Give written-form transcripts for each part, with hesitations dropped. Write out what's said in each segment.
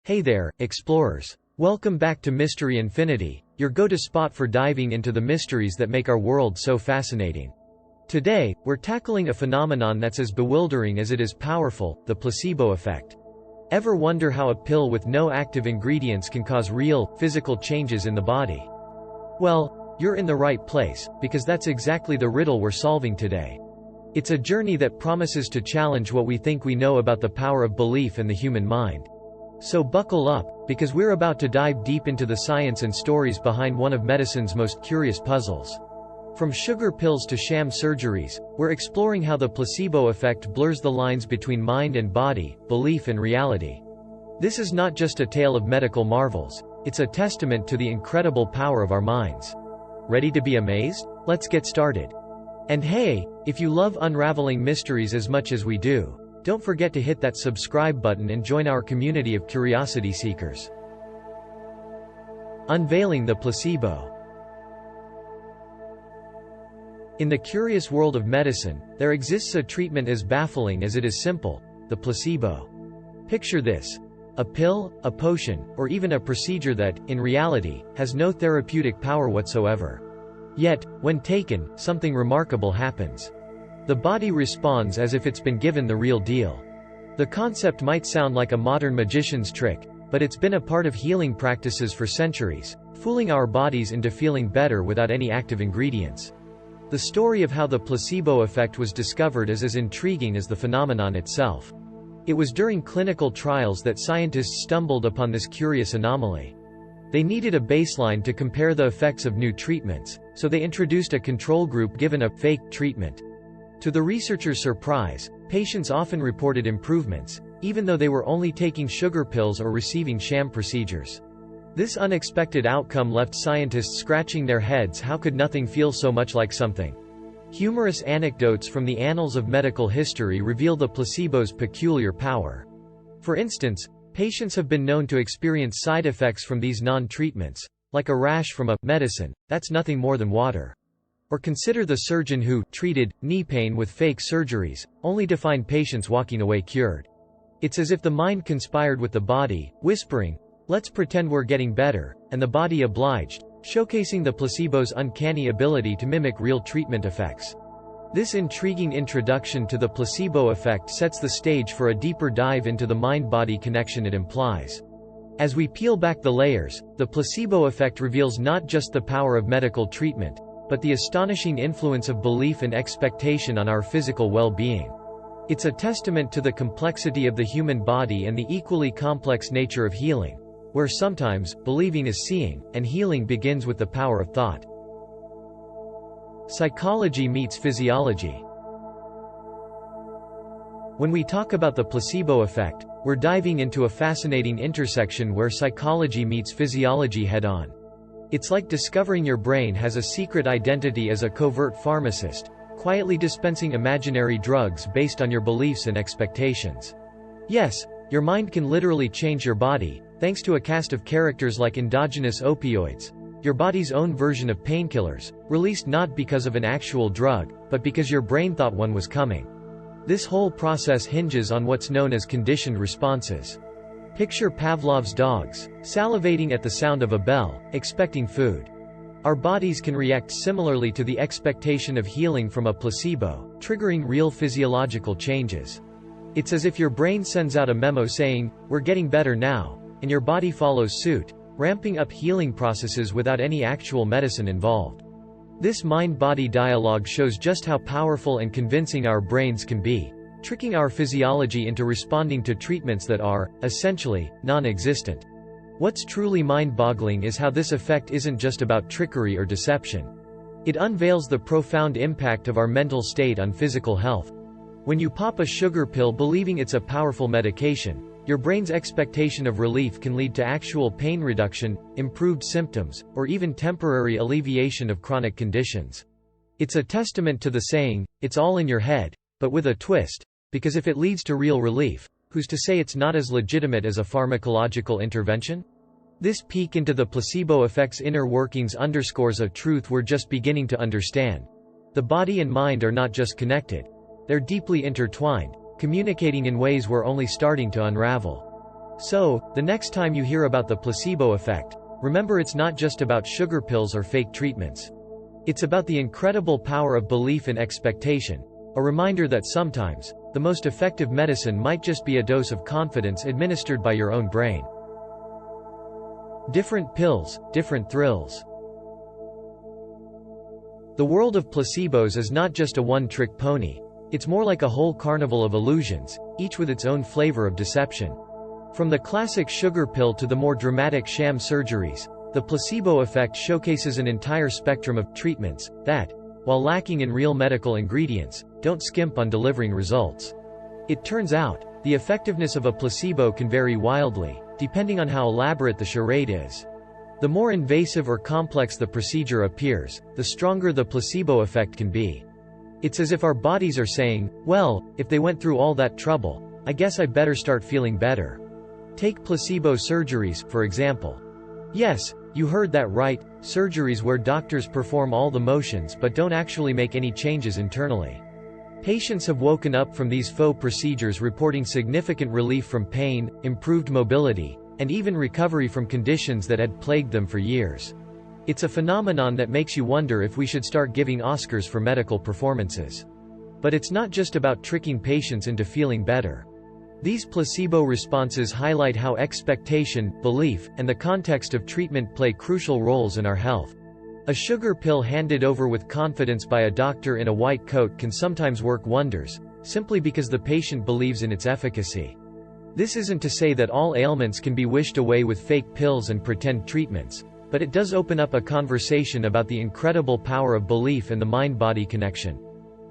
Hey there, explorers. Welcome back to Mystery Infinity, your go-to spot for diving into the mysteries that make our world so fascinating. Today, we're tackling a phenomenon that's as bewildering as it is powerful, the placebo effect. Ever wonder how a pill with no active ingredients can cause real, physical changes in the body? Well, you're in the right place, because that's exactly the riddle we're solving today. It's a journey that promises to challenge what we think we know about the power of belief and the human mind. So buckle up, because we're about to dive deep into the science and stories behind one of medicine's most curious puzzles. From sugar pills to sham surgeries, we're exploring how the placebo effect blurs the lines between mind and body, belief and reality. This is not just a tale of medical marvels, it's a testament to the incredible power of our minds. Ready to be amazed? Let's get started. And hey, if you love unraveling mysteries as much as we do, don't forget to hit that subscribe button and join our community of curiosity seekers. Unveiling the placebo. In the curious world of medicine, there exists a treatment as baffling as it is simple: the placebo. Picture this: a pill, a potion, or even a procedure that, in reality, has no therapeutic power whatsoever. Yet, when taken, something remarkable happens. The body responds as if it's been given the real deal. The concept might sound like a modern magician's trick, but it's been a part of healing practices for centuries, fooling our bodies into feeling better without any active ingredients. The story of how the placebo effect was discovered is as intriguing as the phenomenon itself. It was during clinical trials that scientists stumbled upon this curious anomaly. They needed a baseline to compare the effects of new treatments, so they introduced a control group given a fake treatment. To the researchers' surprise, patients often reported improvements, even though they were only taking sugar pills or receiving sham procedures. This unexpected outcome left scientists scratching their heads. How could nothing feel so much like something? Humorous anecdotes from the annals of medical history reveal the placebo's peculiar power. For instance, patients have been known to experience side effects from these non-treatments, like a rash from a medicine that's nothing more than water. Or consider the surgeon who treated knee pain with fake surgeries, only to find patients walking away cured. It's as if the mind conspired with the body, whispering, "Let's pretend we're getting better," and the body obliged, showcasing the placebo's uncanny ability to mimic real treatment effects. This intriguing introduction to the placebo effect sets the stage for a deeper dive into the mind-body connection it implies. As we peel back the layers, the placebo effect reveals not just the power of medical treatment, but the astonishing influence of belief and expectation on our physical well-being. It's a testament to the complexity of the human body and the equally complex nature of healing, where sometimes, believing is seeing, and healing begins with the power of thought. Psychology meets physiology. When we talk about the placebo effect, we're diving into a fascinating intersection where psychology meets physiology head-on. It's like discovering your brain has a secret identity as a covert pharmacist, quietly dispensing imaginary drugs based on your beliefs and expectations. Yes, your mind can literally change your body, thanks to a cast of characters like endogenous opioids, your body's own version of painkillers, released not because of an actual drug, but because your brain thought one was coming. This whole process hinges on what's known as conditioned responses. Picture Pavlov's dogs, salivating at the sound of a bell, expecting food. Our bodies can react similarly to the expectation of healing from a placebo, triggering real physiological changes. It's as if your brain sends out a memo saying, "We're getting better now," and your body follows suit, ramping up healing processes without any actual medicine involved. This mind-body dialogue shows just how powerful and convincing our brains can be, tricking our physiology into responding to treatments that are, essentially, non-existent. What's truly mind-boggling is how this effect isn't just about trickery or deception. It unveils the profound impact of our mental state on physical health. When you pop a sugar pill believing it's a powerful medication, your brain's expectation of relief can lead to actual pain reduction, improved symptoms, or even temporary alleviation of chronic conditions. It's a testament to the saying, "It's all in your head," but with a twist, because if it leads to real relief, who's to say it's not as legitimate as a pharmacological intervention? This peek into the placebo effect's inner workings underscores a truth we're just beginning to understand. The body and mind are not just connected. They're deeply intertwined, communicating in ways we're only starting to unravel. So, the next time you hear about the placebo effect, remember it's not just about sugar pills or fake treatments. It's about the incredible power of belief and expectation, a reminder that sometimes, the most effective medicine might just be a dose of confidence administered by your own brain. Different pills, different thrills. The world of placebos is not just a one-trick pony. It's more like a whole carnival of illusions, each with its own flavor of deception. From the classic sugar pill to the more dramatic sham surgeries, the placebo effect showcases an entire spectrum of treatments that, while lacking in real medical ingredients, don't skimp on delivering results. It turns out, the effectiveness of a placebo can vary wildly, depending on how elaborate the charade is. The more invasive or complex the procedure appears, the stronger the placebo effect can be. It's as if our bodies are saying, well, if they went through all that trouble, I guess I better start feeling better. Take placebo surgeries, for example. Yes, you heard that right, surgeries where doctors perform all the motions but don't actually make any changes internally. Patients have woken up from these faux procedures reporting significant relief from pain, improved mobility, and even recovery from conditions that had plagued them for years. It's a phenomenon that makes you wonder if we should start giving Oscars for medical performances. But it's not just about tricking patients into feeling better. These placebo responses highlight how expectation, belief, and the context of treatment play crucial roles in our health. A sugar pill handed over with confidence by a doctor in a white coat can sometimes work wonders, simply because the patient believes in its efficacy. This isn't to say that all ailments can be wished away with fake pills and pretend treatments, but it does open up a conversation about the incredible power of belief and the mind-body connection.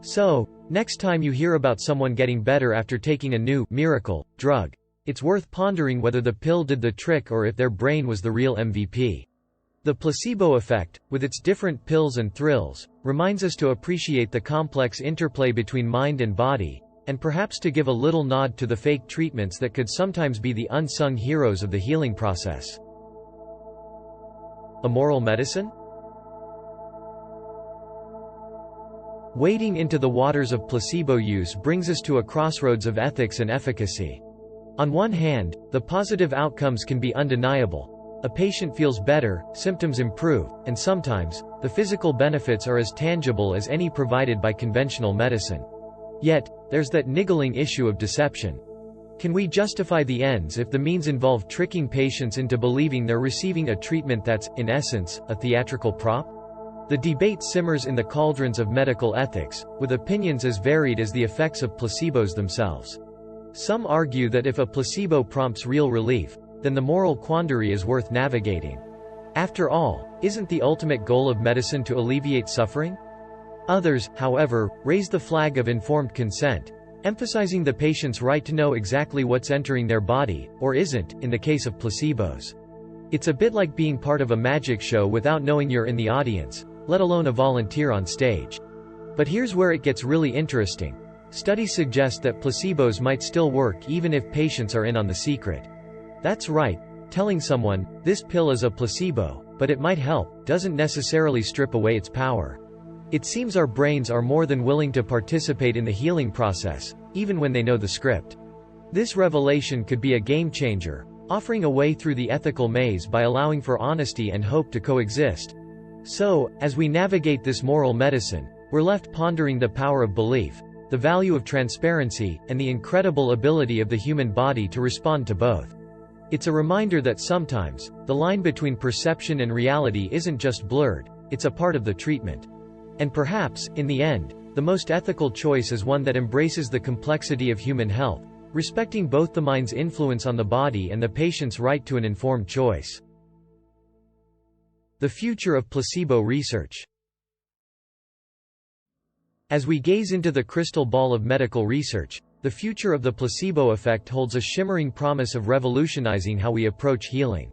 So, next time you hear about someone getting better after taking a new miracle drug, it's worth pondering whether the pill did the trick or if their brain was the real MVP. The placebo effect, with its different pills and thrills, reminds us to appreciate the complex interplay between mind and body, and perhaps to give a little nod to the fake treatments that could sometimes be the unsung heroes of the healing process. Immoral medicine? Wading into the waters of placebo use brings us to a crossroads of ethics and efficacy. On one hand, the positive outcomes can be undeniable. A patient feels better, symptoms improve, and sometimes, the physical benefits are as tangible as any provided by conventional medicine. Yet, there's that niggling issue of deception. Can we justify the ends if the means involve tricking patients into believing they're receiving a treatment that's, in essence, a theatrical prop? The debate simmers in the cauldrons of medical ethics, with opinions as varied as the effects of placebos themselves. Some argue that if a placebo prompts real relief, then the moral quandary is worth navigating. After all, isn't the ultimate goal of medicine to alleviate suffering? Others, however, raise the flag of informed consent, emphasizing the patient's right to know exactly what's entering their body, or isn't, in the case of placebos. It's a bit like being part of a magic show without knowing you're in the audience, let alone a volunteer on stage. But here's where it gets really interesting. Studies suggest that placebos might still work even if patients are in on the secret. That's right, telling someone, this pill is a placebo, but it might help, doesn't necessarily strip away its power. It seems our brains are more than willing to participate in the healing process, even when they know the script. This revelation could be a game changer, offering a way through the ethical maze by allowing for honesty and hope to coexist. So, as we navigate this moral medicine, we're left pondering the power of belief, the value of transparency, and the incredible ability of the human body to respond to both. It's a reminder that sometimes, the line between perception and reality isn't just blurred, it's a part of the treatment. And perhaps, in the end, the most ethical choice is one that embraces the complexity of human health, respecting both the mind's influence on the body and the patient's right to an informed choice. The future of placebo research. As we gaze into the crystal ball of medical research, the future of the placebo effect holds a shimmering promise of revolutionizing how we approach healing.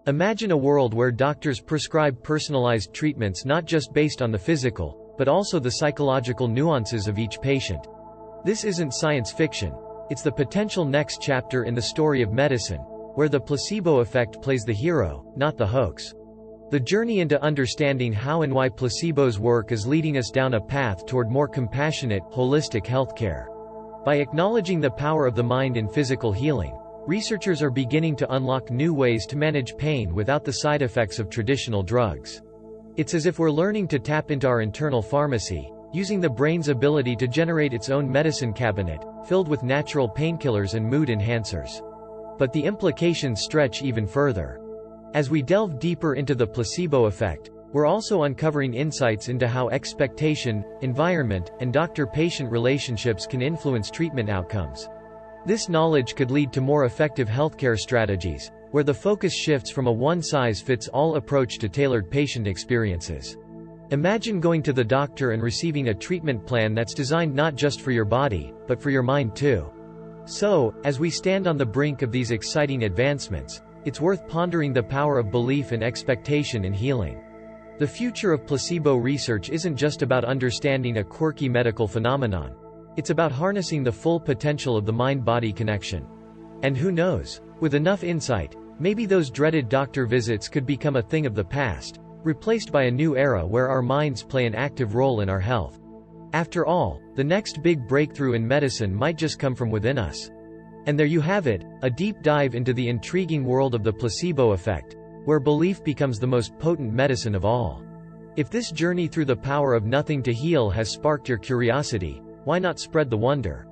Imagine a world where doctors prescribe personalized treatments not just based on the physical, but also the psychological nuances of each patient. This isn't science fiction, it's the potential next chapter in the story of medicine, where the placebo effect plays the hero, not the hoax. The journey into understanding how and why placebos work is leading us down a path toward more compassionate, holistic healthcare. By acknowledging the power of the mind in physical healing, Researchers are beginning to unlock new ways to manage pain without the side effects of traditional drugs. It's as if we're learning to tap into our internal pharmacy, using the brain's ability to generate its own medicine cabinet, filled with natural painkillers and mood enhancers. But the implications stretch even further. As we delve deeper into the placebo effect, we're also uncovering insights into how expectation, environment, and doctor-patient relationships can influence treatment outcomes. This knowledge could lead to more effective healthcare strategies, where the focus shifts from a one-size-fits-all approach to tailored patient experiences. Imagine going to the doctor and receiving a treatment plan that's designed not just for your body, but for your mind too. So, as we stand on the brink of these exciting advancements, it's worth pondering the power of belief and expectation in healing. The future of placebo research isn't just about understanding a quirky medical phenomenon. It's about harnessing the full potential of the mind-body connection. And who knows? With enough insight, maybe those dreaded doctor visits could become a thing of the past, replaced by a new era where our minds play an active role in our health. After all, the next big breakthrough in medicine might just come from within us. And there you have it, a deep dive into the intriguing world of the placebo effect, where belief becomes the most potent medicine of all. If this journey through the power of nothing to heal has sparked your curiosity, why not spread the wonder?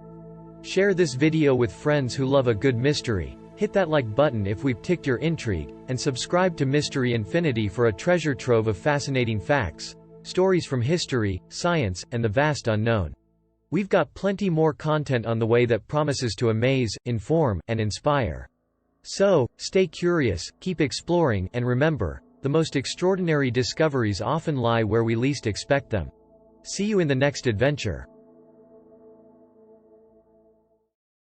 Share this video with friends who love a good mystery, hit that like button if we've ticked your intrigue, and subscribe to Mystery Infinity for a treasure trove of fascinating facts, stories from history, science, and the vast unknown. We've got plenty more content on the way that promises to amaze, inform, and inspire. So, stay curious, keep exploring, and remember, the most extraordinary discoveries often lie where we least expect them. See you in the next adventure.